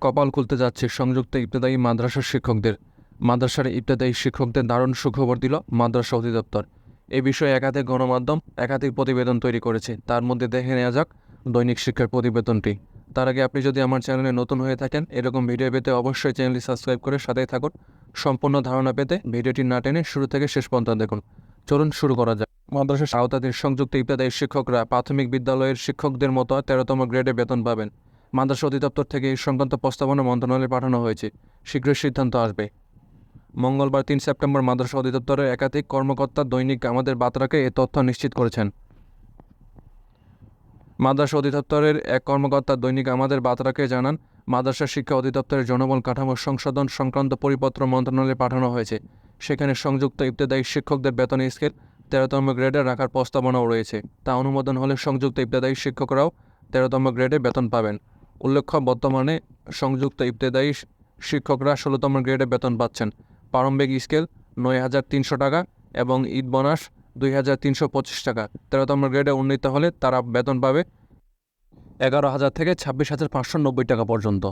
কপাল খুলতে যাচ্ছে সংযুক্ত ইবতেদায়ী মাদ্রাসার শিক্ষকদের। মাদ্রাসার ইবতেদায়ী শিক্ষকদের দারুণ সুখবর দিল মাদ্রাসা অধিদপ্তর। এ বিষয়ে একাধিক গণমাধ্যম একাধিক প্রতিবেদন তৈরি করেছে। তার মধ্যে দেখে নেওয়া যাক দৈনিক শিক্ষার প্রতিবেদনটি। তার আগে আপনি যদি আমার চ্যানেলে নতুন হয়ে থাকেন, এরকম ভিডিও পেতে অবশ্যই চ্যানেলটি সাবস্ক্রাইব করে সাথেই থাকুন। সম্পূর্ণ ধারণা পেতে ভিডিওটি না টেনে শুরু থেকে শেষ পর্যন্ত দেখুন। চলুন শুরু করা যাক। মাদ্রাসা আওতাধীন সংযুক্ত ইবতেদায়ী শিক্ষকরা প্রাথমিক বিদ্যালয়ের শিক্ষকদের মতো 13তম গ্রেডে বেতন পাবেন। মাদ্রাসা অধিদপ্তর থেকে এই সংক্রান্ত প্রস্তাবনা মন্ত্রণালয়ে পাঠানো হয়েছে। শীঘ্রই সিদ্ধান্ত আসবে। মঙ্গলবার 3 সেপ্টেম্বর মাদ্রাসা অধিদপ্তরের একাধিক কর্মকর্তা দৈনিক আমাদের বার্তাকে এ তথ্য নিশ্চিত করেছেন। মাদ্রাসা অধিদপ্তরের এক কর্মকর্তা দৈনিক আমাদের বার্তাকে জানান, মাদ্রাসা শিক্ষা অধিদপ্তরের জনবল কাঠামো সংশোধন সংক্রান্ত পরিপত্র মন্ত্রণালয়ে পাঠানো হয়েছে। সেখানে সংযুক্ত ইবতেদায়ী শিক্ষকদের বেতন স্কেল 13তম গ্রেডে রাখার প্রস্তাবনাও রয়েছে। তা অনুমোদন হলে সংযুক্ত ইবতেদায়ী শিক্ষকরাও 13তম গ্রেডে বেতন পাবেন। উল্লেখ্য, বর্তমানে সংযুক্ত ইবতেদায়ী শিক্ষকরা 16তম গ্রেডে বেতন পাচ্ছেন। প্রারম্ভিক স্কেল 9,300 টাকা এবং ঈদ বোনাস 2,325 টাকা। 13তম গ্রেডে উন্নীত হলে তারা বেতন পাবে 11,000 থেকে 26,590 টাকা পর্যন্ত।